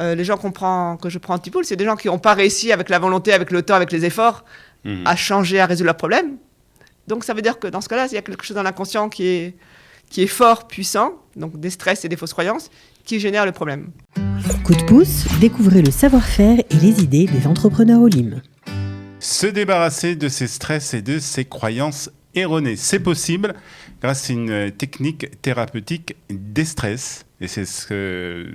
les gens que je prends en Tipoul, c'est des gens qui n'ont pas réussi avec la volonté, avec le temps, avec les efforts, à changer, à résoudre leurs problèmes. Donc ça veut dire que dans ce cas-là, il y a quelque chose dans l'inconscient qui est fort, puissant, donc des stress et des fausses croyances, qui génèrent le problème. Coup de pouce, découvrez le savoir-faire et les idées des entrepreneurs Olim. Se débarrasser de ses stress et de ses croyances erronées, c'est possible grâce à une technique thérapeutique des stress. Et c'est ce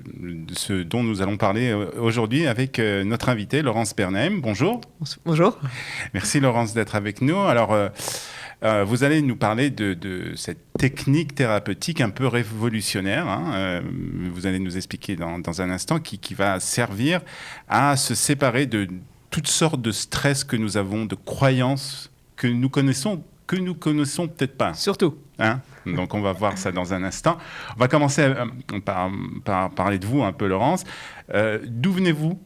dont nous allons parler aujourd'hui avec notre invité, Laurence Bernheim. Bonjour. Bonjour. Merci Laurence d'être avec nous. Alors, vous allez nous parler de cette technique thérapeutique un peu révolutionnaire. Vous allez nous expliquer dans un instant qui va servir à se séparer de toutes sortes de stress que nous avons, de croyances que nous connaissons peut-être pas. Surtout. Donc on va voir ça dans un instant. On va commencer par parler de vous un peu, Laurence. D'où venez-vous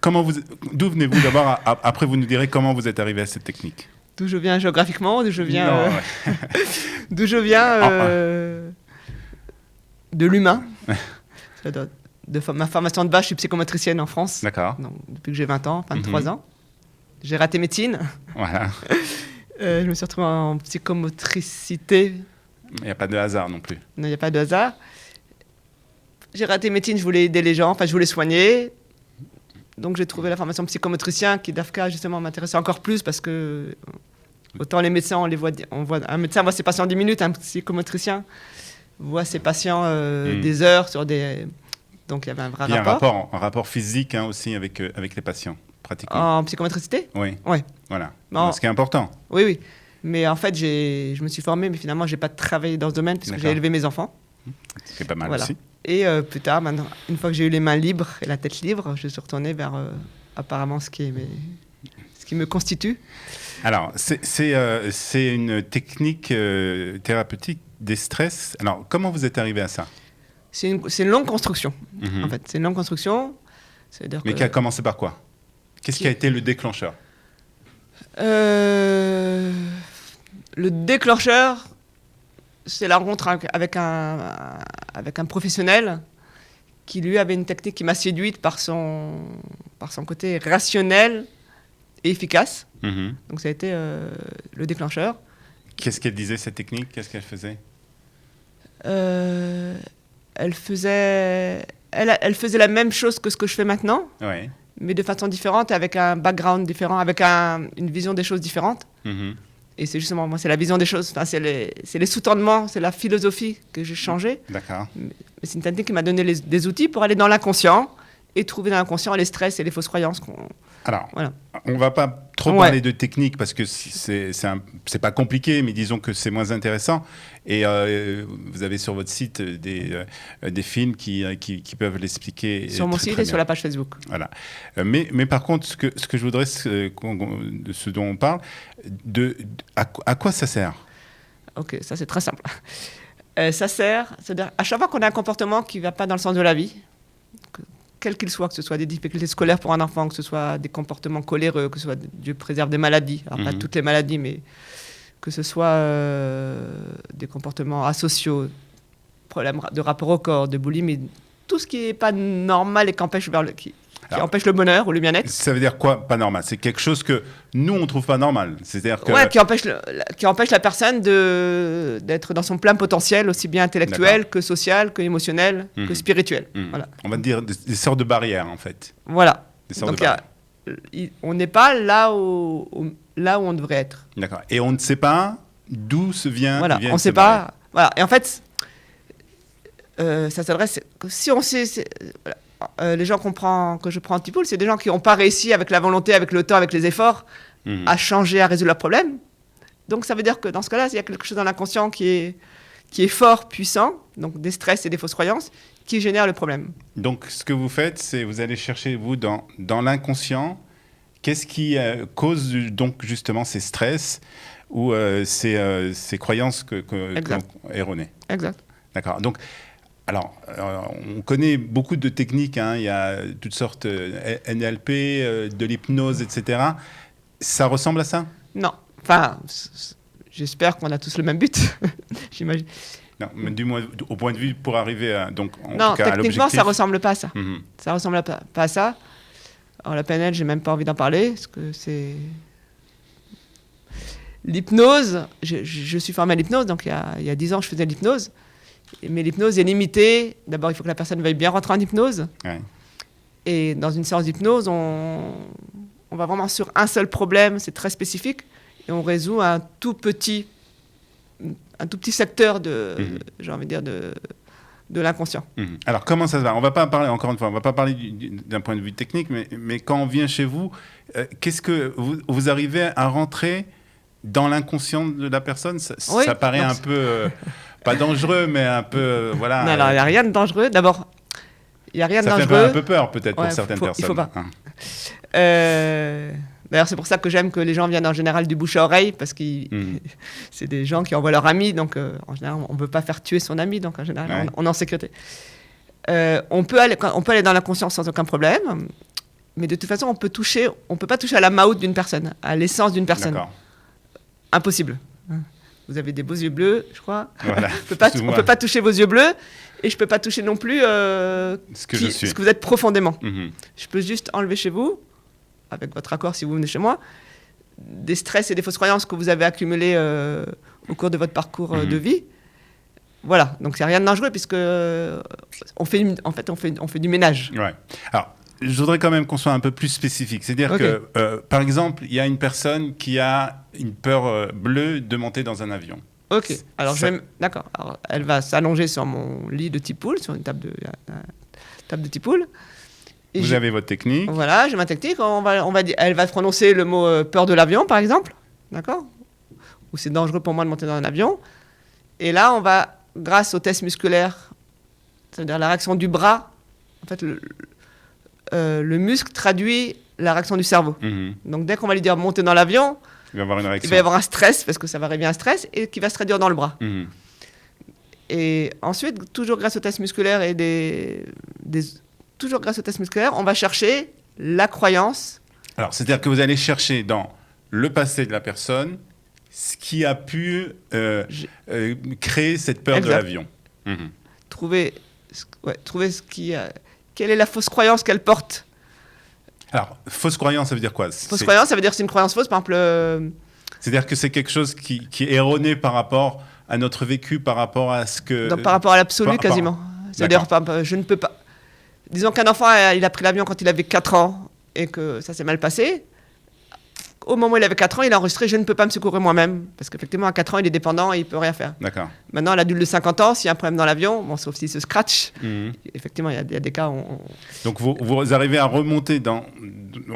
d'abord? Après, vous nous direz comment vous êtes arrivé à cette technique. D'où je viens géographiquement, d'où je viens d'où je viens de l'humain. De ma formation de base, je suis psychomotricienne en France. D'accord. Donc, depuis que j'ai 20 ans, 23 ans. J'ai raté médecine. Voilà. Je me suis retrouvée en psychomotricité. Il n'y a pas de hasard non plus. Non, il n'y a pas de hasard. J'ai raté médecine, je voulais aider les gens, je voulais soigner. Donc j'ai trouvé la formation psychomotricien qui, d'AFCA, justement, m'intéressait encore plus parce que autant les médecins, un médecin voit ses patients 10 minutes, un psychomotricien voit ses patients des heures sur des... Donc il y avait un vrai rapport. Un rapport physique aussi avec les patients, pratiquement. En psychomotricité ? Oui. Ouais. Voilà. Non. Ce qui est important. Oui. Mais en fait, je me suis formé, mais finalement, je n'ai pas travaillé dans ce domaine puisque j'ai élevé mes enfants. C'est pas mal aussi. Et plus tard, maintenant, une fois que j'ai eu les mains libres et la tête libre, je suis retourné vers apparemment ce qui me constitue. Alors, c'est une technique thérapeutique des stress. Alors, comment vous êtes arrivé à ça ? C'est une longue construction, en fait. C'est une longue construction. Mais qui a commencé par quoi ? Qu'est-ce qui a été le déclencheur ? Le déclencheur, c'est la rencontre avec un professionnel qui, lui, avait une technique qui m'a séduite par son côté rationnel et efficace. Donc ça a été le déclencheur. Qu'est-ce qu'elle disait, cette technique ? Qu'est-ce qu'elle faisait ? Elle faisait la même chose que ce que je fais maintenant, mais de façon différente, avec un background différent, avec une vision des choses différente. Et c'est justement, moi, c'est la vision des choses, c'est les sous-tendements, c'est la philosophie que j'ai changée. D'accord. Mais c'est une technique qui m'a donné des outils pour aller dans l'inconscient et trouver dans l'inconscient les stress et les fausses croyances. Alors, voilà. On ne va pas trop parler de technique parce que c'est pas compliqué, mais disons que c'est moins intéressant. Et vous avez sur votre site des films qui peuvent l'expliquer. Sur mon site et sur la page Facebook. Voilà. Mais par contre, ce que je voudrais, de ce dont on parle, à quoi ça sert ? Ok, ça c'est très simple. Ça sert, c'est-à-dire à chaque fois qu'on a un comportement qui ne va pas dans le sens de la vie, quel qu'il soit, que ce soit des difficultés scolaires pour un enfant, que ce soit des comportements coléreux, que ce soit, Dieu préserve, des maladies, alors pas toutes les maladies, mais que ce soit des comportements asociaux, problèmes de rapport au corps, de boulimie, tout ce qui n'est pas normal et qui empêche empêche le bonheur ou le bien-être. Ça veut dire quoi, pas normal ? C'est quelque chose que nous, on ne trouve pas normal. C'est-à-dire que... Ouais, qui empêche la personne d'être dans son plein potentiel, aussi bien intellectuel que social, que émotionnel, que spirituel. Voilà. On va dire des sortes de barrières, en fait. Voilà. Des sortes Donc, de barrières. on n'est pas là où on devrait être. D'accord. Et on ne sait pas d'où vient. Voilà, on ne sait pas. Voilà. Et en fait, ça s'adresse... Si on sait... les gens que je prends en Tipoul, c'est des gens qui n'ont pas réussi avec la volonté, avec le temps, avec les efforts, à changer, à résoudre leurs problèmes. Donc ça veut dire que dans ce cas-là, il y a quelque chose dans l'inconscient qui est fort, puissant, donc des stress et des fausses croyances, qui génèrent le problème. Donc ce que vous faites, c'est vous allez chercher, vous, dans l'inconscient, qu'est-ce qui cause donc justement ces stress ou ces croyances erronées. Exact. D'accord. Donc, alors, on connaît beaucoup de techniques, il y a toutes sortes NLP, de l'hypnose, etc. Ça ressemble à ça ? Non. Enfin, j'espère qu'on a tous le même but, j'imagine. Non, mais du moins, au point de vue pour arriver à, donc, en Non, tout cas, à techniquement, l'objectif. ça ressemble pas à ça. Mhm. Ça ressemble pas à ça. Alors la PNL, j'ai même pas envie d'en parler, parce que c'est... L'hypnose, je suis formé à l'hypnose, donc il y a 10 ans, je faisais de l'hypnose. Mais l'hypnose est limitée. D'abord, il faut que la personne veuille bien rentrer en hypnose. Ouais. Et dans une séance d'hypnose, on va vraiment sur un seul problème, c'est très spécifique, et on résout un tout petit secteur j'ai envie de dire, de l'inconscient. Mhm. Alors, comment ça se va? On va pas parler, encore une fois, on va pas parler d'un point de vue technique, mais quand on vient chez vous, qu'est-ce que vous arrivez à rentrer dans l'inconscient de la personne? Oui, ça paraît donc un peu, pas dangereux, mais un peu, voilà. Non, alors, il n'y a rien de dangereux. D'abord, il n'y a rien de Ça fait dangereux. un peu peur, peut-être, pour certaines personnes. Il faut pas. Hein. D'ailleurs, c'est pour ça que j'aime que les gens viennent en général du bouche à oreille, parce que c'est des gens qui envoient leur ami, donc en général, on ne veut pas faire tuer son ami, donc en général, Ouais. on est en sécurité. On peut aller dans la conscience sans aucun problème, mais de toute façon, on peut pas toucher à la maout d'une personne, à l'essence d'une personne. D'accord. Impossible. Vous avez des beaux yeux bleus, je crois. Voilà. On peut pas toucher vos yeux bleus, et je peux pas toucher non plus Ce que je suis. ce que vous êtes profondément. Mhm. Je peux juste enlever chez vous, avec votre accord si vous venez chez moi, des stress et des fausses croyances que vous avez accumulés au cours de votre parcours de vie. Voilà, donc c'est rien de dangereux puisque on fait du ménage. Ouais. Alors, je voudrais quand même qu'on soit un peu plus spécifique. C'est-à-dire Ok. que, par exemple, il y a une personne qui a une peur bleue de monter dans un avion. Ok, alors Ça- d'accord. Alors, elle va s'allonger sur mon lit de tipoule, sur une table de tipoule. Et Vous avez votre technique. Voilà, j'ai ma technique. Elle va prononcer le mot peur de l'avion, par exemple. D'accord? Ou c'est dangereux pour moi de monter dans un avion. Et là, on va, grâce au test musculaire, c'est-à-dire la réaction du bras, en fait, le muscle traduit la réaction du cerveau. Mhm. Donc, dès qu'on va lui dire monter dans l'avion, Il va y avoir une il réaction. va y avoir un stress, parce que ça va réveiller un stress, et qui va se traduire dans le bras. Mhm. Et ensuite, toujours grâce au test musculaire toujours grâce au test musculaire, on va chercher la croyance. Alors, c'est-à-dire que vous allez chercher dans le passé de la personne ce qui a pu créer cette peur Exact. de l'avion. Mhm. Trouver quelle est la fausse croyance qu'elle porte. Alors, fausse croyance, ça veut dire quoi? Fausse croyance, ça veut dire que c'est une croyance fausse, par exemple. C'est-à-dire que c'est quelque chose qui est erroné par rapport à notre vécu, par rapport à ce que... Par rapport à l'absolu, par- quasiment. C'est-à-dire, je ne peux pas. Disons qu'un enfant, il a pris l'avion quand il avait 4 ans et que ça s'est mal passé. Au moment où il avait 4 ans, il a enregistré « Je ne peux pas me secourir moi-même ». Parce qu'effectivement, à 4 ans, il est dépendant et il ne peut rien faire. D'accord. Maintenant, l'adulte de 50 ans, s'il y a un problème dans l'avion, bon, sauf s'il se scratch, Mhm. effectivement, il y a des cas où Donc vous arrivez à remonter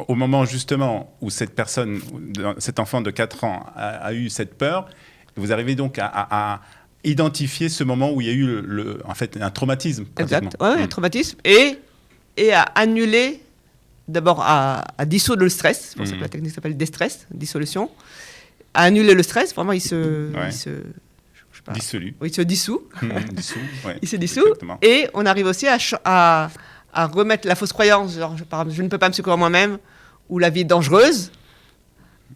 au moment justement où cette personne, cet enfant de 4 ans a eu cette peur, vous arrivez donc à identifier ce moment où il y a eu en fait un traumatisme. Exact, pratiquement. ouais, un traumatisme, et à annuler, d'abord à dissoudre le stress, c'est pour ça que la technique s'appelle déstress, dissolution, à annuler le stress, vraiment il se Dissolu. Oui, il se dissout. Dissous, ouais, Il se dissout. exactement. Et on arrive aussi à remettre la fausse croyance, genre par exemple, je ne peux pas me secourir moi-même, ou la vie est dangereuse,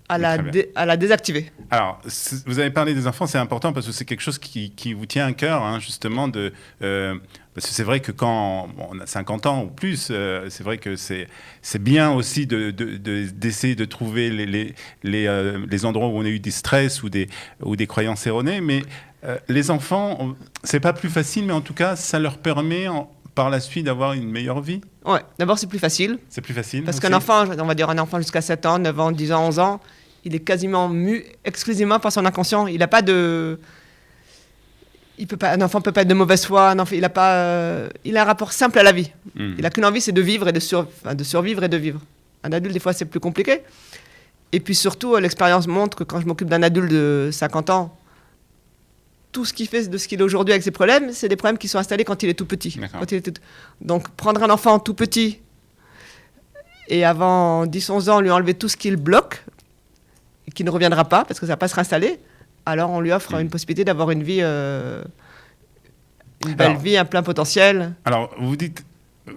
à la désactiver. Alors, vous avez parlé des enfants, c'est important parce que c'est quelque chose qui vous tient à cœur, hein, justement, parce que c'est vrai que quand on a 50 ans ou plus, c'est vrai que c'est bien aussi d'essayer de trouver les endroits où on a eu des stress ou des croyances erronées, mais les enfants, c'est pas plus facile, mais en tout cas, ça leur permet par la suite d'avoir une meilleure vie. Ouais, d'abord c'est plus facile. C'est plus facile. Parce aussi. qu'un enfant, on va dire un enfant jusqu'à 7 ans, 9 ans, 10 ans, 11 ans, il est quasiment mu exclusivement par son inconscient. Il n'a pas de... un enfant ne peut pas être de mauvaise foi, il a un rapport simple à la vie. Il n'a qu'une envie, c'est de vivre et de survivre et de vivre. Un adulte, des fois, c'est plus compliqué. Et puis surtout, l'expérience montre que quand je m'occupe d'un adulte de 50 ans, tout ce qu'il fait de ce qu'il est aujourd'hui avec ses problèmes, c'est des problèmes qui sont installés quand il est tout petit. Donc, prendre un enfant tout petit et avant 10-11 ans, lui enlever tout ce qui le bloque, et qui ne reviendra pas, parce que ça ne va pas se réinstaller, alors on lui offre une possibilité d'avoir une vie, une belle vie, un plein potentiel. Alors, vous dites,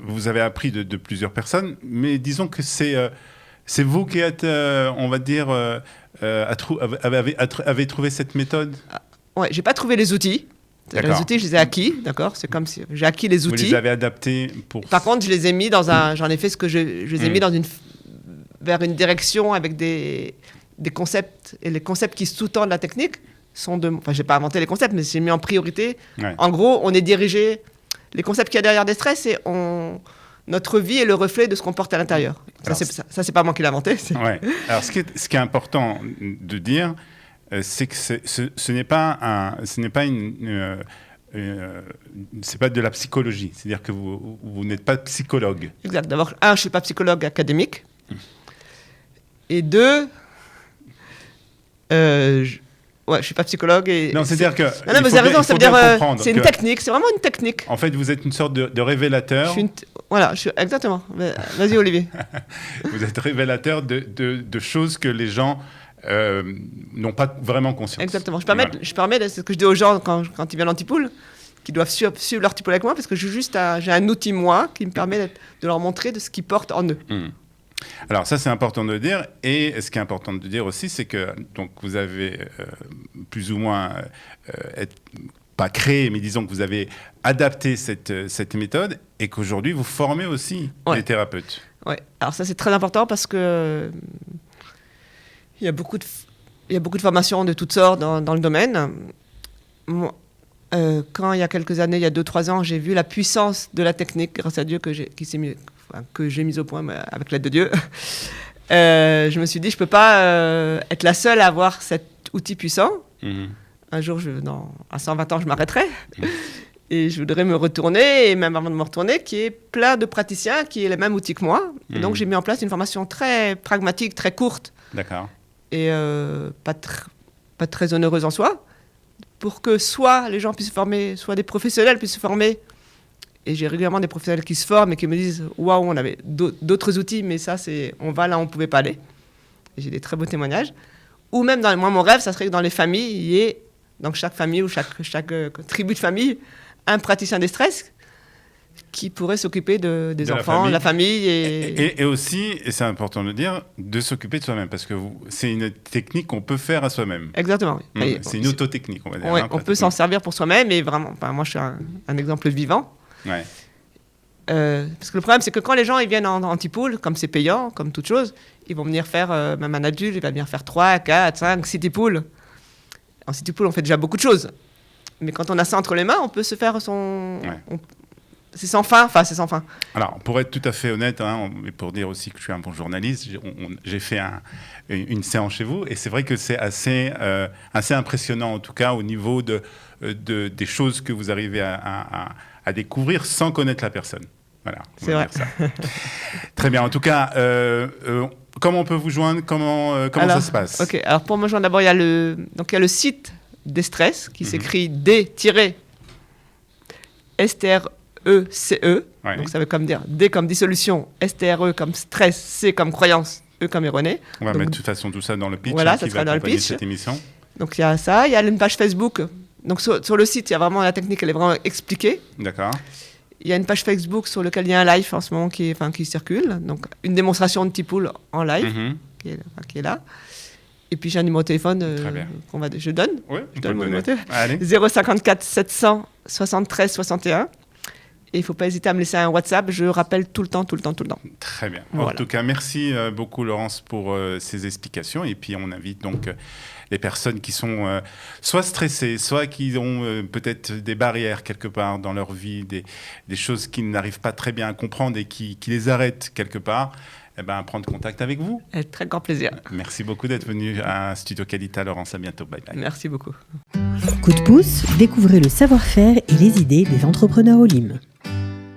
vous avez appris de plusieurs personnes, mais disons que c'est vous qui êtes, on va dire, avez trouvé cette méthode. Ouais, j'ai pas trouvé les outils. D'accord. Les outils, je les ai acquis, d'accord. C'est comme si j'ai acquis les outils. Vous les avez adaptés pour... Par contre, je les ai mis dans un... J'en ai fait ce que je les ai mis vers une direction avec des concepts. Et les concepts qui sous-tendent la technique sont de... Enfin, je n'ai pas inventé les concepts, mais j'ai mis en priorité. Ouais. En gros, on est dirigé... Les concepts qu'il y a derrière Destress, c'est notre vie est le reflet de ce qu'on porte à l'intérieur. Ça, c'est pas moi qui l'ai inventé. Ouais. Alors, ce qui est important de dire, c'est que ce n'est pas c'est pas de la psychologie. C'est-à-dire que vous n'êtes pas psychologue. Exact. D'abord, je suis pas psychologue académique. Et deux, je suis pas psychologue. Non, c'est-à-dire que... Non, mais vous avez raison, ça veut dire... c'est une technique, c'est vraiment une technique. En fait, vous êtes une sorte de révélateur. Exactement. Vas-y, Olivier. Vous êtes révélateur de choses que les gens n'ont pas vraiment conscience. Exactement. Je permets, c'est ce que je dis aux gens quand ils viennent en Tipoul, qui doivent suivre leur Tipoul avec moi, parce que j'ai un outil, moi, qui me permet de leur montrer de ce qu'ils portent en eux. Alors ça, c'est important de le dire. Et ce qui est important de dire aussi, c'est que donc, vous avez plus ou moins, pas créé, mais disons que vous avez adapté cette méthode et qu'aujourd'hui, vous formez aussi des thérapeutes. Oui, alors ça, c'est très important parce que il y a beaucoup de formations de toutes sortes dans le domaine. Moi, quand il y a quelques années, il y a 2-3 ans, j'ai vu la puissance de la technique, grâce à Dieu, que j'ai mise au point avec l'aide de Dieu. Je me suis dit, je ne peux pas être la seule à avoir cet outil puissant. Un jour, à 120 ans, je m'arrêterai. Et je voudrais me retourner, et même avant de me retourner, qu'il y ait plein de praticiens qui aient les mêmes outils que moi. Et donc, j'ai mis en place une formation très pragmatique, très courte. D'accord. Et pas très onéreuse en soi, pour que soit les gens puissent se former, soit des professionnels puissent se former. Et j'ai régulièrement des professionnels qui se forment et qui me disent « Waouh, on avait d'autres outils, mais ça, on va là où on ne pouvait pas aller. » Et j'ai des très beaux témoignages. Ou même, moi, mon rêve, ça serait que dans les familles, il y ait, dans chaque famille ou chaque tribu de famille, un praticien des stress qui pourrait s'occuper des enfants, de la famille. Et aussi, et c'est important de le dire, de s'occuper de soi-même, parce que c'est une technique qu'on peut faire à soi-même. Exactement. Oui. C'est une autotechnique, on va dire. Oui, on peut s'en servir pour soi-même, et vraiment, moi je suis un exemple vivant. Ouais. Parce que le problème, c'est que quand les gens ils viennent en Tipoul, comme c'est payant, comme toute chose, ils vont venir faire, même un adulte, il va venir faire 3, 4, 5, 6 Tipoul. En 6 Tipoul, on fait déjà beaucoup de choses. Mais quand on a ça entre les mains, on peut se faire c'est sans fin, c'est sans fin. Alors, pour être tout à fait honnête, et pour dire aussi que je suis un bon journaliste, j'ai fait une séance chez vous, et c'est vrai que c'est assez impressionnant, en tout cas, au niveau des choses que vous arrivez à découvrir sans connaître la personne. Voilà. C'est vrai. Ça. Très bien. En tout cas, comment on peut vous joindre? Comment ça se passe? Ok. Alors, pour me joindre, d'abord, il y a le site Destress qui s'écrit D-STRECE. Ouais. Donc ça veut comme dire D comme dissolution, STRE comme stress, C comme croyance, E comme erroné. On va mettre de toute façon tout ça dans le pitch. Voilà, ça qui sera va dans le accompagner pitch. cette émission. Donc il y a ça, il y a une page Facebook. Donc sur le site, il y a vraiment la technique, elle est vraiment expliquée. D'accord. Il y a une page Facebook sur laquelle il y a un live en ce moment qui circule. Donc une démonstration de Tipoul en live qui est là. Et puis j'ai un numéro de téléphone je donne. Oui, je donne mon numéro de téléphone. Allez. 054 700 73 61. Et il ne faut pas hésiter à me laisser un WhatsApp. Je rappelle tout le temps. Très bien. Voilà. En tout cas, merci beaucoup, Laurence, pour ces explications. Et puis, on invite donc les personnes qui sont soit stressées, soit qui ont peut-être des barrières quelque part dans leur vie, des choses qu'ils n'arrivent pas très bien à comprendre et qui les arrêtent quelque part, à prendre contact avec vous. Avec très grand plaisir. Merci beaucoup d'être venu à Studio Qualita, Laurence. À bientôt. Bye bye. Merci beaucoup. Coup de pouce, découvrez le savoir-faire et les idées des entrepreneurs au Lim.